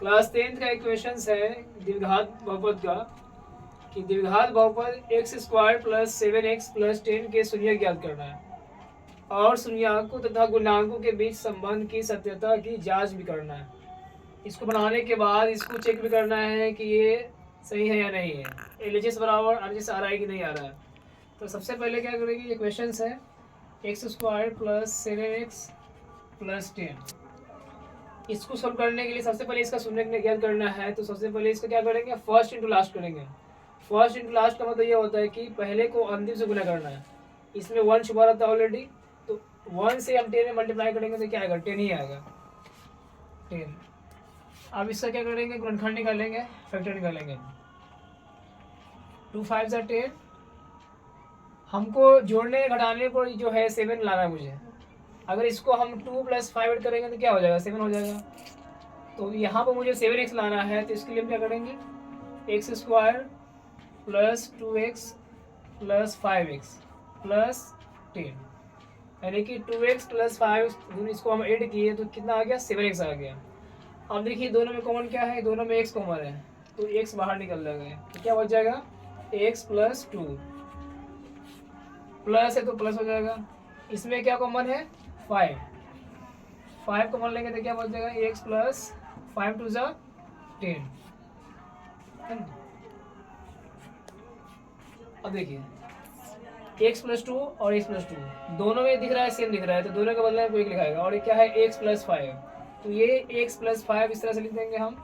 Class 10th का equation है द्विघात बहुपद का कि द्विघात बहुपद x square plus 7x plus 10 के शून्य ज्ञात करना है और शून्याकों तथा गुणांकों के बीच संबंध की सत्यता की जांच भी करना है। इसको बनाने के बाद इसको चेक भी करना है कि ये सही है या नहीं है, एलएचएस बराबर आरएचएस आ रहा है कि नहीं आ रहा है। तो सबसे पहले क्या करेंगे, ये क्वेश्चन है x square plus 7x plus 10। इसको सोल्व करने के लिए सबसे पहले इसका शून्य ज्ञात करना है। तो सबसे पहले इसका क्या करेंगे, फर्स्ट इंटू लास्ट करेंगे। फर्स्ट इंटू लास्ट का मतलब ये होता है कि पहले को अंतिम से गुना करना है। इसमें 1 छुपा रहता है ऑलरेडी, तो 1 से हम 10 में मल्टीप्लाई करेंगे तो क्या आएगा, 10 ही आएगा, 10। अब इसका क्या करेंगे, गुणनखंड निकालेंगे, फैक्टर निकालेंगे। 2 5 10। हमको जोड़ने घटाने पर जो है 7 लाना है मुझे। अगर इसको हम 2 + 5 ऐड करेंगे तो क्या हो जाएगा, 7 हो जाएगा। तो यहाँ पर मुझे 7x लाना है, तो इसके लिए हम क्या करेंगे, x square plus 2x plus 5x plus 10, यानी कि 2x प्लस 5 इसको हम ऐड किए तो कितना आ गया, 7x आ गया। अब देखिए दोनों में कॉमन क्या है, दोनों में x कॉमन है, तो x बाहर निकल जाएगा, तो क्या बच जाएगा, x प्लस 2 प्लस है तो प्लस हो जाएगा। इसमें क्या कॉमन है, 5 कॉमन लेंगे तो क्या बच जाएगा, एक्स प्लस 5 2 ज़ा 10। अब देखिए एक्स प्लस 2 और एक्स प्लस 2 दोनों में दिख रहा है, सेम दिख रहा है, तो दोनों के बदले में कोई एक लिखाएगा। और ये क्या है, एक्स प्लस 5, तो ये एक्स प्लस 5 इस तरह से लिख देंगे हम,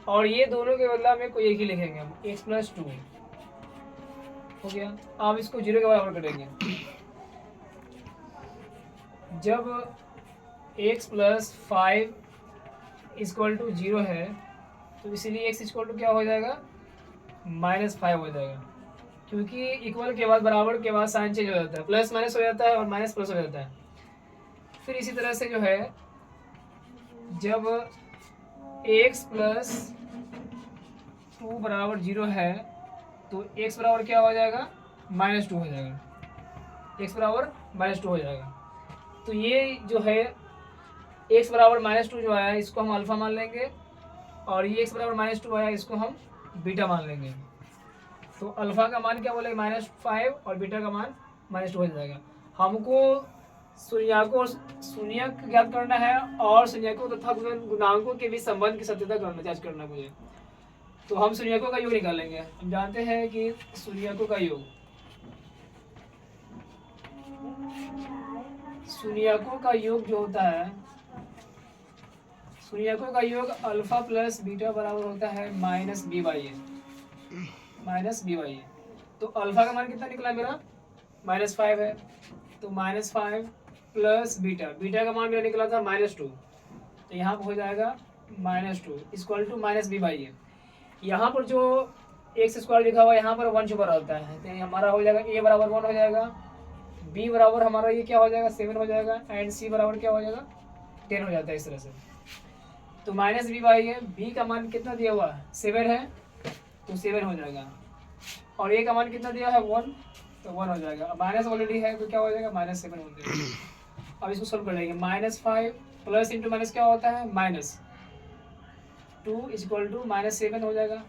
और ये दोनों के बदला में कोई एक ही लिखेंगे हम, एक्स प्लस 2 हो गया। अब इसको 0 के बराबर करेंगे। जब x प्लस 5 इक्वल टू 0 है तो इसीलिए x इक्वल टू क्या हो जाएगा, -5 हो जाएगा, क्योंकि इक्वल के बाद बराबर के बाद साइन चेंज हो जाता है, प्लस माइनस हो जाता है और माइनस प्लस हो जाता है। फिर इसी तरह से जो है जब x प्लस 2 बराबर 0 है तो x बराबर क्या हो जाएगा, -2 हो जाएगा, x बराबर -2 हो जाएगा। तो ये जो है x बराबर -2 जो आया इसको हम अल्फा मान लेंगे, और ये x बराबर -2 आया इसको हम बीटा मान लेंगे। तो अल्फा का मान क्या बोलेंगे, -5, और बीटा का मान -2 हो जाएगा। हमको शून्यक ज्ञात करना है और शून्यकों तथा गुणांकों के बीच संबंध की सत्यता करना जांच करना मुझे। तो हम शून्यकों का योग निकालेंगे। हम जानते हैं कि शून्यकों का योग, शून्यकों का योग जो होता है, शून्यकों का योग अल्फा प्लस बीटा बराबर होता है -b/a, -b/a। तो अल्फा का मान कितना निकला मेरा, -5 है, तो -5 प्लस बीटा, बीटा का मान मेरा निकला था -2, तो यहाँ पर हो जाएगा -2 इक्वल टू -b/a। यहाँ पर जो एक्स स्क्वायर लिखा हुआ है यहाँ पर 1 छुपा रहता है, तो ये हमारा हो जाएगा a बराबर 1 हो जाएगा, b बराबर हमारा ये क्या हो जाएगा, 7 हो जाएगा, एंड c बराबर क्या हो जाएगा, 10 हो जाता है इस तरह से। तो -b/a, b का मान कितना दिया हुआ है, 7 है, तो 7 हो जाएगा, और a का मान कितना दिया है, 1, तो 1 हो जाएगा। अब माइनस ऑलरेडी है तो क्या हो जाएगा, -7 हो जाएगा। अब इसको सोल्व कर लेंगे, -5 प्लस इंटू माइनस क्या होता है, -2 इक्वल टू -7 हो जाएगा।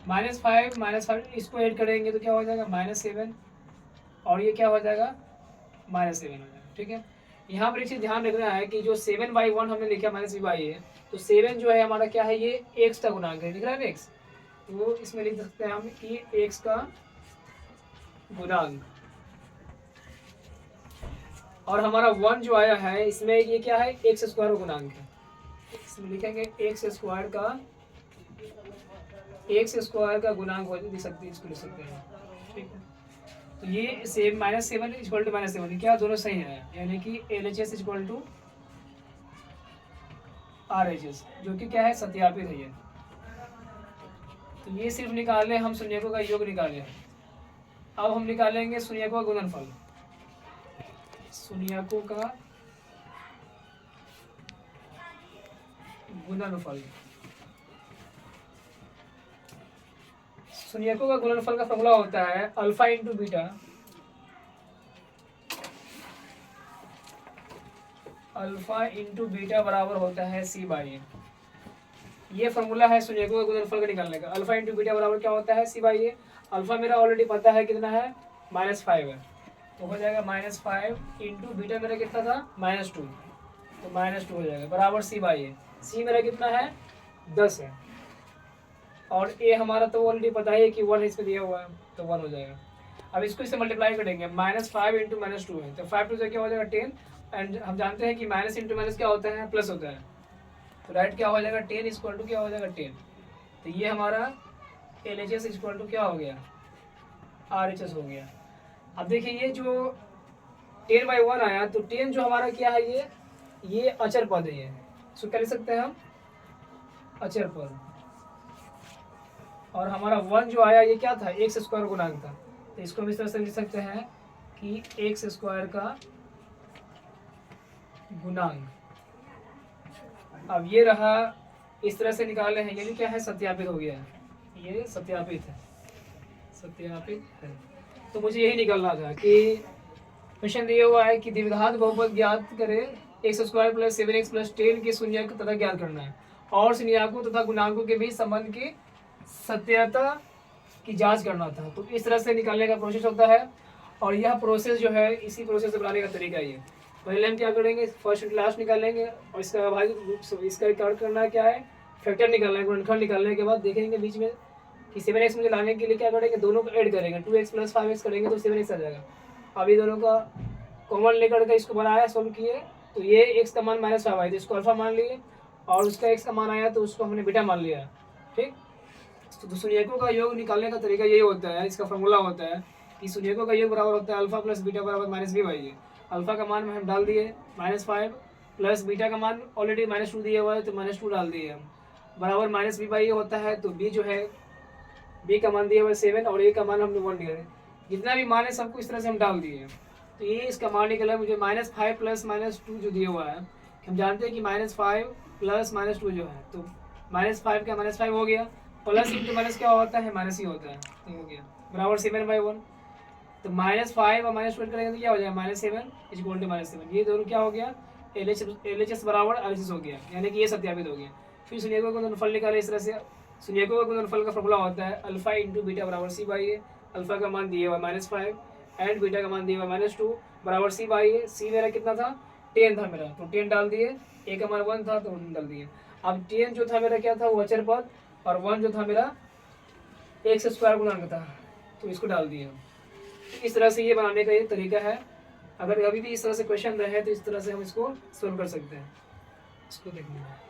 -5 इसको ऐड करेंगे तो क्या हो जाएगा, -7, और ये क्या हो जाएगा, -7 हो जाएगा। ठीक है, यहाँ पर एक चीज़ ध्यान रखना है कि जो 7/1 हमने लिखा -b/a, तो 7 जो है हमारा क्या है, ये x का गुणांक है, दिख रहा है ना x, तो इसमें लिख सकते हैं हम कि x का गुणांक, और हमारा 1 जो आया है इसमें ये क्या है, एक्स स्क्वायर का गुणांक है, इसमें लिखेंगे एक्स स्क्वायर का गुणांक हो लिख सकते हैं, इसको लिख सकते हैं। ठीक है, तो ये -7 इक्वल टू -7 क्या दोनों सही है, यानी कि LHS इक्वल टू RHS, जो कि क्या है, सत्यापित है ये। तो ये सिर्फ निकालने हम शून्यकों का योग निकाले। अब हम निकालेंगे शून्यकों का गुणनफल, शून्यकों का गुणनफल। शून्यकों का गुणनफल का फॉर्मूला होता है alpha into beta, alpha into beta बराबर होता है c/a। ये फॉर्मूला है शून्यकों का गुणनफल का निकालने का। अल्फा इंटू बीटा बराबर क्या होता है, सी बाई ए। अल्फा मेरा ऑलरेडी पता है कितना है, -5 है, तो हो जाएगा -5 इंटू बीटा मेरा कितना था, -2, तो -2 हो जाएगा बराबर सी बाई ए। सी मेरा कितना है, 10 है, और ए हमारा तो ऑलरेडी पता है कि 1 इसमें दिया हुआ है, तो 1 हो जाएगा। अब इसको इससे मल्टीप्लाई करेंगे, -5 इंटू -2 है, तो 5 टू से क्या हो जाएगा 10, एंड हम जानते हैं कि माइनस इंटू माइनस क्या होता है, प्लस होता है, तो राइट क्या हो जाएगा 10 इक्वल टू क्या हो जाएगा 10। तो ये हमारा LHS इक्वल टू क्या हो गया, RHS हो गया। अब देखिए ये जो 10/1 आया, तो 10 जो हमारा क्या है, ये अचर पद है, ये इसको क्या लिख सकते हैं हम, अचर पद। और हमारा 1 जो आया ये क्या था, एक्स स्क्वायर गुणांक था, तो इसको हम इस तरह से लिख सकते हैं कि एक्स स्क्वायर का गुणांक। अब ये रहा, इस तरह से निकाले हैं, ये भी क्या है, सत्यापित हो गया है, ये सत्यापित है, सत्यापित है। तो मुझे यही निकालना था कि क्वेश्चन दिया हुआ है कि द्विघात बहुपद ज्ञात करें, x square plus 7x plus 10 के शून्यक तथा ज्ञात करना है, और शून्यकों तथा गुणांकों के बीच संबंध की सत्यता की जांच करना था। तो इस तरह से निकालने का प्रोसेस होता है, और यह प्रोसेस जो है, इसी प्रोसेस से बनाने का तरीका ये। पहले हम क्या करेंगे, फर्स्ट इंटू लास्ट निकालेंगे, और इसका अभाज्य इसका रिकॉर्ड करना क्या है, फैक्टर निकालना है। गुणनखंड निकालने के बाद देखेंगे बीच में कि 7x मुझे लाने के लिए क्या करेंगे, दोनों को ऐड करेंगे, 2x प्लस 5x करेंगे तो 7x आ जाएगा। अब ये दोनों का कॉमन लेकर के इसको बनाया, सोल्व किए, तो ये x का मान -5 आया, तो इसको अल्फा मान लिए, और उसका x का मान आया तो उसको हमने बीटा मान लिया। ठीक, तो शून्यकों का योग निकालने का तरीका यही होता है, इसका फॉर्मूला होता है कि शून्यकों का योग बराबर होता है अल्फा प्लस बीटा बराबर -b/a। अल्फा का मान हम डाल दिए -5, प्लस बीटा का मान ऑलरेडी -2 दिया हुआ है, तो -2 डाल दिए हम, बराबर -b/a होता है। तो b जो है, b का मान दिया हुआ है 7, और a का मान हमने 1 दिया है, जितना भी मान है सबको इस तरह से हम डाल दिए। तो ये इसका मान निकला मुझे -5 प्लस -2 जो दिया हुआ है, हम जानते हैं कि -5 प्लस -2 जो है, तो -5 का -5 हो गया, प्लस इंटू माइनस क्या होता है, माइनस ही होता है, तो हो गया बराबर 7/1। तो -5 और -2 करेंगे तो क्या हो जाएगा, -7 इक्वल टू -7। ये दोनों क्या हो गया, LHS बराबर RHS हो गया, यानी कि ये सत्यापित हो गया। फिर शून्यकों का गुणनफल निकाले इस तरह से। शून्यकों का गुणनफल का फॉर्मूला होता है अल्फा इंटू बीटा बराबर c/a। अल्फा का मान दिया हुआ -5 एंड बीटा का मान दिया हुआ -2 बराबर c/a। सी मेरा कितना था, 10 था मेरा, तो 10 डाल दिए, a का मान 1 था तो 1 डाल दिए। अब 10 जो था मेरा क्या था, वो अचर पद, और 1 जो था मेरा एक्स स्क्वायर गुणांक था, तो इसको डाल दिए। इस तरह से ये बनाने का ये तरीका है। अगर अभी भी इस तरह से क्वेश्चन रहे तो इस तरह से हम इसको सोल्व कर सकते हैं। इसको देखना है।